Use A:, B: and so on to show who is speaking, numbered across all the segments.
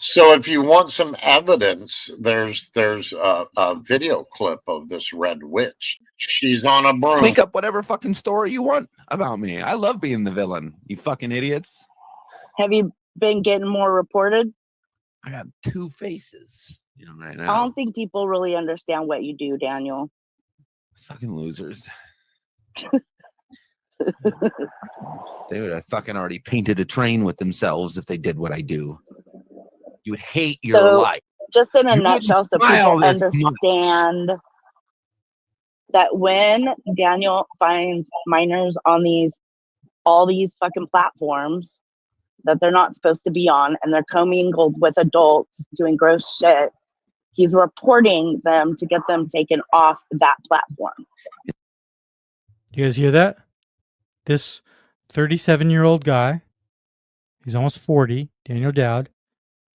A: So if you want some evidence, there's a video clip of this red witch. She's on a broom.
B: Make up whatever fucking story you want about me. I love being the villain. You fucking idiots.
C: Have you been getting more reported?
B: I got two faces, right now.
C: I don't think people really understand what you do, Daniel.
B: Fucking losers. They would have fucking already painted a train with themselves if they did what I do. You would hate your life.
C: Just in a nutshell, so people understand that when Daniel finds minors on all these fucking platforms that they're not supposed to be on, and they're commingled with adults doing gross shit, he's reporting them to get them taken off that platform.
D: You guys hear that? This 37-year-old guy, he's almost 40, Daniel Doud,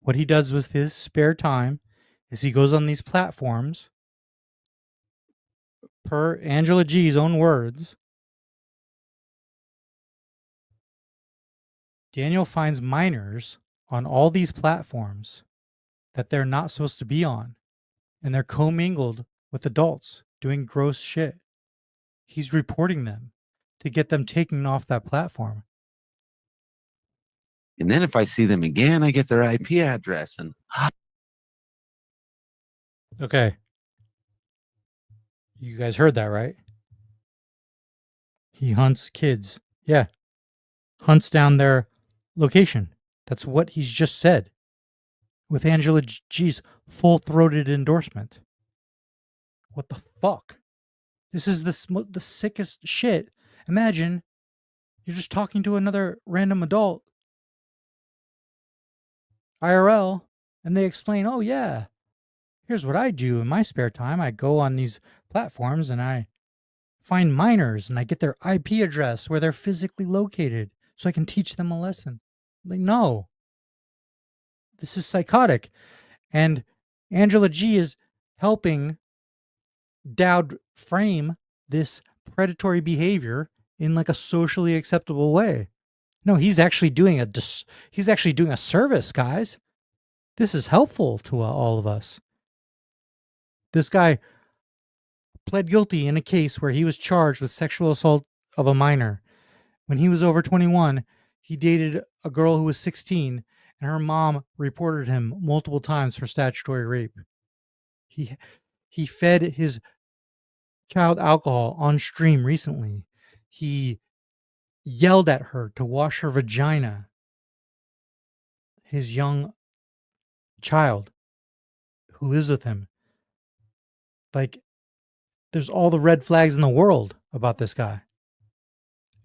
D: what he does with his spare time is he goes on these platforms, per Angela G's own words, Daniel finds minors on all these platforms that they're not supposed to be on, and they're commingled with adults doing gross shit. He's reporting them to get them taken off that platform.
B: And then if I see them again, I get their IP address. And
D: okay. You guys heard that, right? He hunts kids. Yeah. Hunts down their location. That's what he's just said. With Angela G's full-throated endorsement. What the fuck? This is the sickest shit. Imagine you're just talking to another random adult, IRL, and they explain, oh yeah, here's what I do in my spare time. I go on these platforms and I find minors and I get their IP address where they're physically located so I can teach them a lesson. Like, no. This is psychotic. And Angela G is helping Doud frame this predatory behavior in like a socially acceptable way. No, he's actually doing a service, guys. This is helpful to all of us. This guy pled guilty in a case where he was charged with sexual assault of a minor. When he was over 21, he dated a girl who was 16, and her mom reported him multiple times for statutory rape. He fed his child alcohol on stream recently. He yelled at her to wash her vagina. His young child who lives with him. Like, there's all the red flags in the world about this guy.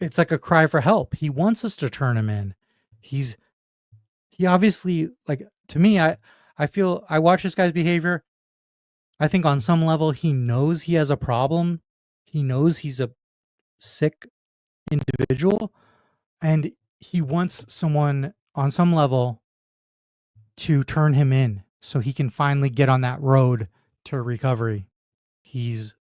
D: It's like a cry for help. He wants us to turn him in. He obviously, like, to me, I feel I watch this guy's behavior. I think on some level he knows he has a problem. He knows he's a sick individual, and he wants someone on some level to turn him in so he can finally get on that road to recovery. There's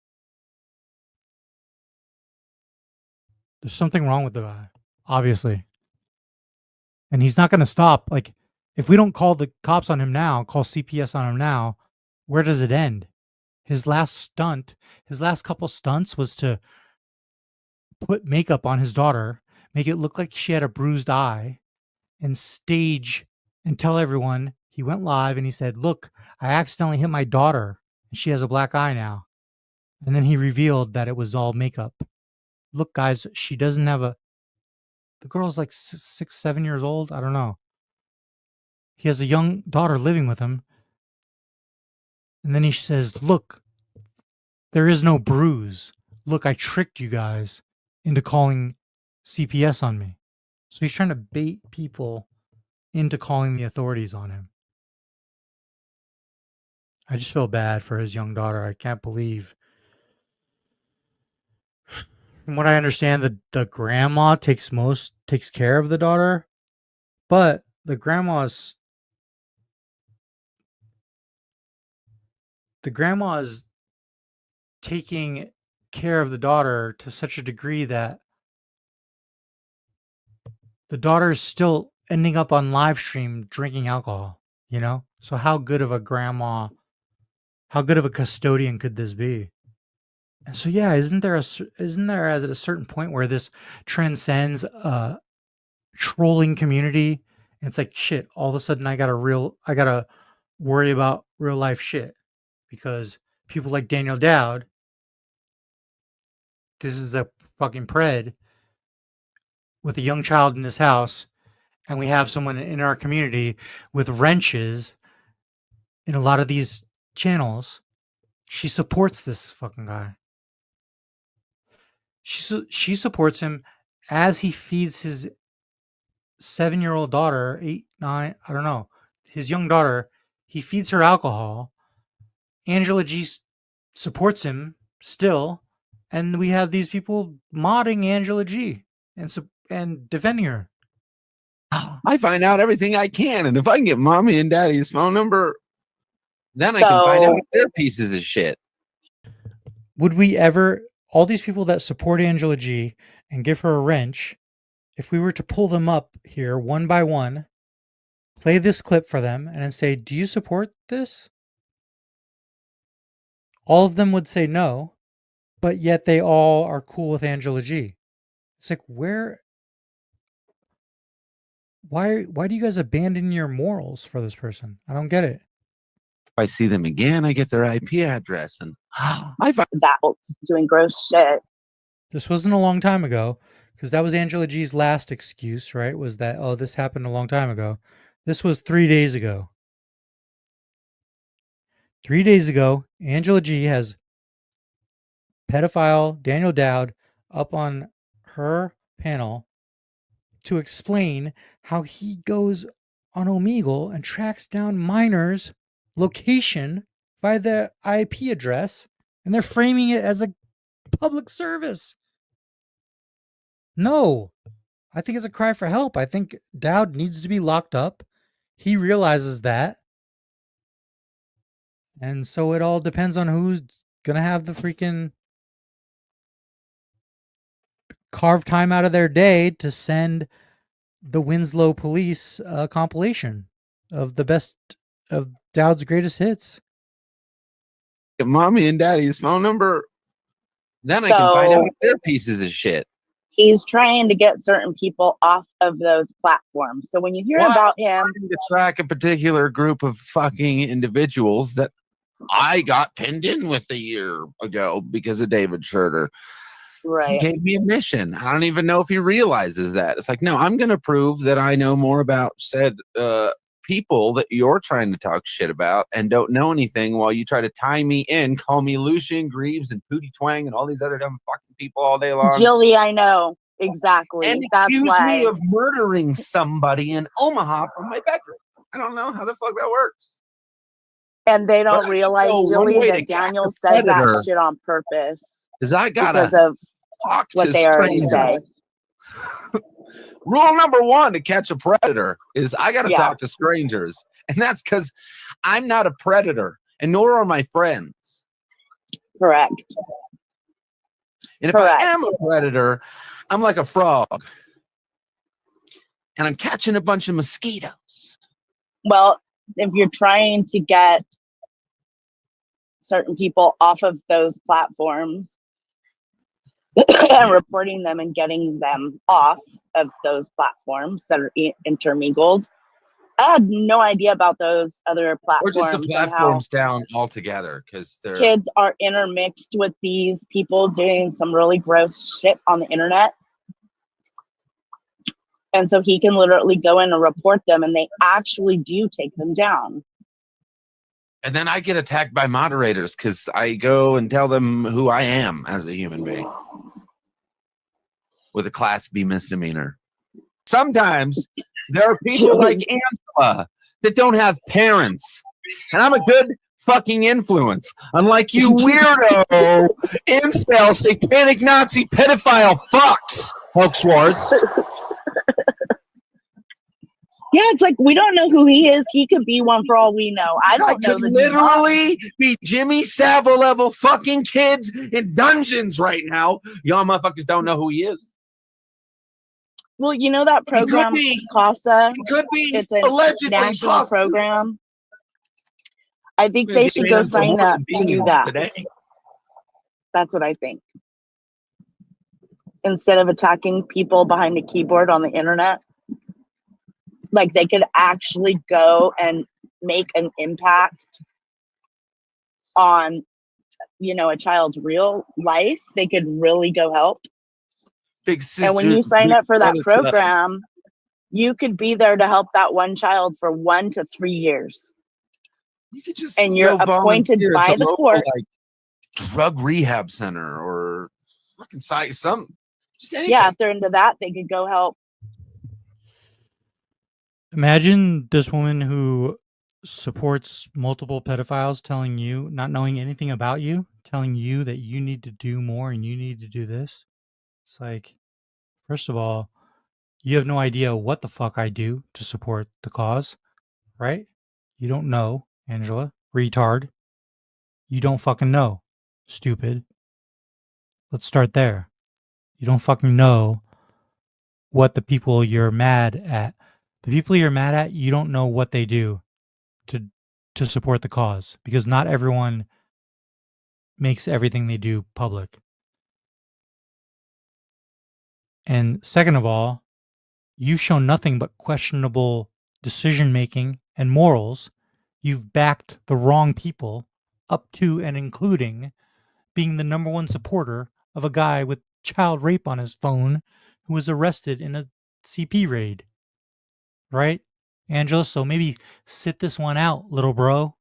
D: something wrong with the guy, obviously. And he's not going to stop. Like, if we don't call the cops on him now, call CPS on him now, where does it end? His last couple stunts was to put makeup on his daughter, make it look like she had a bruised eye, and stage and tell everyone. He went live and he said, look, I accidentally hit my daughter and she has a black eye now. And then he revealed that it was all makeup. Look, guys, she doesn't have the girl's like 6, 7 years old. I don't know. He has a young daughter living with him. And then he says, look, there is no bruise. Look, I tricked you guys into calling CPS on me. So he's trying to bait people into calling the authorities on him. I just feel bad for his young daughter. I can't believe. From what I understand, the grandma takes care of the daughter, but the grandma is taking care of the daughter to such a degree that the daughter is still ending up on live stream drinking alcohol. You know? So how good of a grandma, how good of a custodian could this be? And so yeah, isn't there at a certain point where this transcends trolling community? And it's like shit, all of a sudden I gotta worry about real life shit because people like Daniel Doud, this is a fucking pred with a young child in his house, and we have someone in our community with wrenches in a lot of these channels. She supports this fucking guy. She supports him as he feeds his 7-year-old daughter, 8, 9, I don't know, his young daughter. He feeds her alcohol. Angela G supports him still, and we have these people modding Angela G and defending her.
B: I find out everything I can, and if I can get mommy and daddy's phone number, then I can find out if they're pieces of shit.
D: Would we ever, all these people that support Angela G and give her a wrench, if we were to pull them up here one by one, play this clip for them, and then say, do you support this? All of them would say no, but yet they all are cool with Angela G. It's like, why do you guys abandon your morals for this person? I don't get it.
B: If I see them again, I get their IP address, and I find
C: that doing gross shit.
D: This wasn't a long time ago, because that was Angela G's last excuse, right? Was that, oh, this happened a long time ago. This was 3 days ago. 3 days ago, Angela G has pedophile Daniel Doud up on her panel to explain how he goes on Omegle and tracks down minors' location by their IP address, and they're framing it as a public service. No, I think it's a cry for help. I think Doud needs to be locked up. He realizes that. And so it all depends on who's going to have the freaking carve time out of their day to send the Winslow police compilation of the best of Dowd's greatest hits.
B: get mommy and daddy's phone number, then I can find out if they're pieces of shit.
C: He's trying to get certain people off of those platforms. So when you hear about him,
B: to track a particular group of fucking individuals that I got pinned in with a year ago because of David Schroeder.
C: Right.
B: He gave me a mission. I don't even know if he realizes that. It's like, no, I'm going to prove that I know more about said people that you're trying to talk shit about and don't know anything while you try to tie me in, call me Lucian Greaves and Pootie Twang and all these other dumb fucking people all day long.
C: Jilly, I know. Exactly.
B: And accuse me of murdering somebody in Omaha from my bedroom. I don't know how the fuck that works.
C: And they don't realize, Jilly, that Daniel says that shit on purpose.
B: Because I got
C: because of what they already say.
B: Rule number 1 to catch a predator is I got to talk to strangers. And that's because I'm not a predator, and nor are my friends.
C: Correct.
B: And if I am a predator, I'm like a frog. And I'm catching a bunch of mosquitoes.
C: Well, if you're trying to get certain people off of those platforms and reporting them and getting them off of those platforms that are intermingled. I had no idea about those other platforms.
B: Or just the platforms down altogether, because
C: kids are intermixed with these people doing some really gross shit on the internet. And so he can literally go in and report them, and they actually do take them down.
B: And then I get attacked by moderators because I go and tell them who I am as a human being with a Class B misdemeanor. Sometimes there are people like Angela that don't have parents, and I'm a good fucking influence. Unlike you weirdo, incel, satanic Nazi, pedophile fucks. Hoax Wars.
C: Yeah, it's like we don't know who he is. He could be one for all we know. I don't know.
B: Could literally be Jimmy Savile level fucking kids in dungeons right now. Y'all motherfuckers don't know who he is.
C: Well, you know that program, CASA?
B: It could be.
C: It's a
B: allegedly
C: national program. I think they should go sign up to do that.
B: Today.
C: That's what I think. Instead of attacking people behind a keyboard on the internet, like they could actually go and make an impact on, you know, a child's real life. They could really go help.
B: Big sister,
C: and when you sign up for that program, you could be there to help that one child for 1 to 3 years.
B: You could just
C: and you're appointed by the court,
B: like drug rehab center or fucking site something. Just anything.
C: Yeah, if they're into that, they could go help.
D: Imagine this woman who supports multiple pedophiles telling you, not knowing anything about you, telling you that you need to do more and you need to do this. It's like, first of all, you have no idea what the fuck I do to support the cause, right? You don't know, Angela. Retard. You don't fucking know. Stupid. Let's start there. You don't fucking know what the people you're mad at. The people you're mad at, you don't know what they do to support the cause, because not everyone makes everything they do public. And second of all, you've shown nothing but questionable decision making and morals. You've backed the wrong people, up to and including being the number one supporter of a guy with child rape on his phone who was arrested in a CP raid. Right, Angela? So maybe sit this one out, little bro.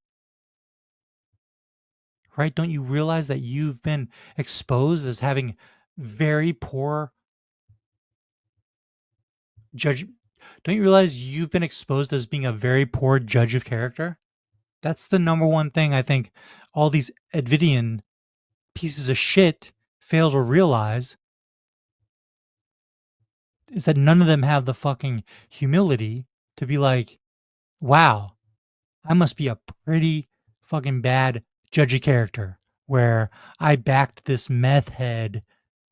D: Right? Don't you realize that you've been exposed as having very poor judge? Don't you realize you've been exposed as being a very poor judge of character? That's the number one thing I think all these Edvidian pieces of shit fail to realize, is that none of them have the fucking humility to be like, wow, I must be a pretty fucking bad judge of character where I backed this meth head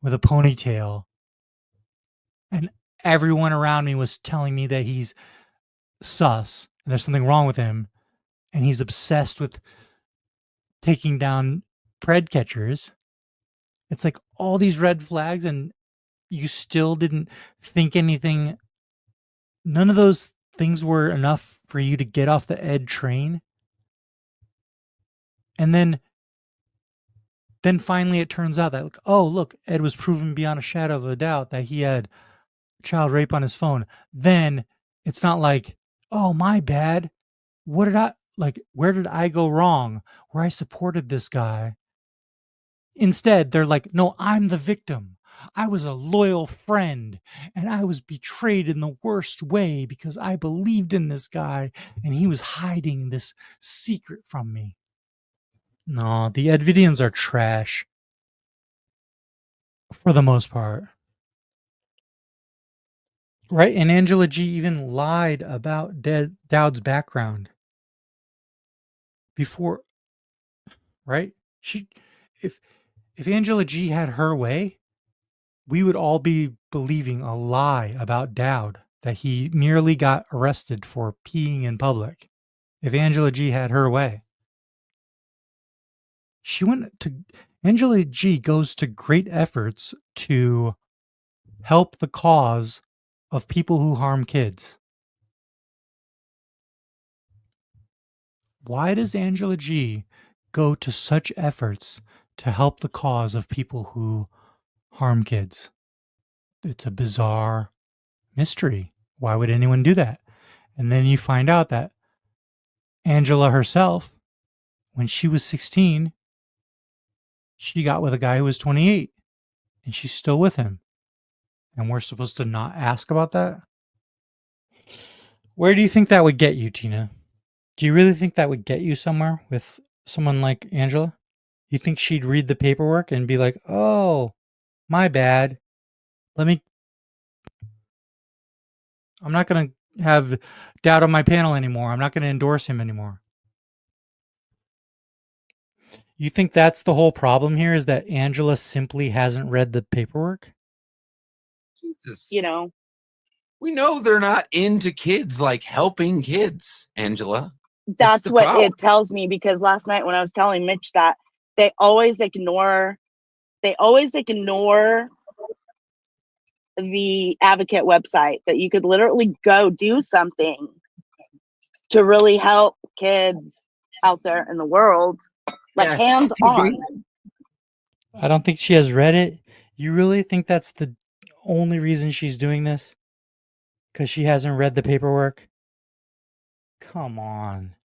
D: with a ponytail and everyone around me was telling me that he's sus and there's something wrong with him and he's obsessed with taking down pred catchers. It's like all these red flags and you still didn't think anything. None of those things were enough for you to get off the Ed train. And then finally it turns out that, like, oh, look, Ed was proven beyond a shadow of a doubt that he had child rape on his phone. Then it's not like, oh, my bad. What did I, like, where did I go wrong where I supported this guy? Instead, they're like, no, I'm the victim. I was a loyal friend and I was betrayed in the worst way because I believed in this guy and he was hiding this secret from me. No, the Edvidians are trash for the most part. Right? And Angela G even lied about Doud's background before, right? If Angela G had her way, we would all be believing a lie about Doud, that he merely got arrested for peeing in public. If Angela G had her way. Angela G goes to great efforts to help the cause of people who harm kids. Why does Angela G go to such efforts to help the cause of people who harm kids? It's a bizarre mystery. Why would anyone do that? And then you find out that Angela herself, when she was 16, she got with a guy who was 28 and she's still with him. And we're supposed to not ask about that? Where do you think that would get you, Tina? Do you really think that would get you somewhere with someone like Angela? You think she'd read the paperwork and be like, oh, my bad. I'm not going to have Doud on my panel anymore. I'm not going to endorse him anymore. You think that's the whole problem here, is that Angela simply hasn't read the paperwork?
B: Jesus.
C: You know,
B: we know they're not into kids, like helping kids, Angela.
C: That's what it tells me, because last night when I was telling Mitch that they always ignore the advocate website, that you could literally go do something to really help kids out there in the world, like hands on.
D: I don't think she has read it. You really think that's the only reason she's doing this? Because she hasn't read the paperwork? Come on.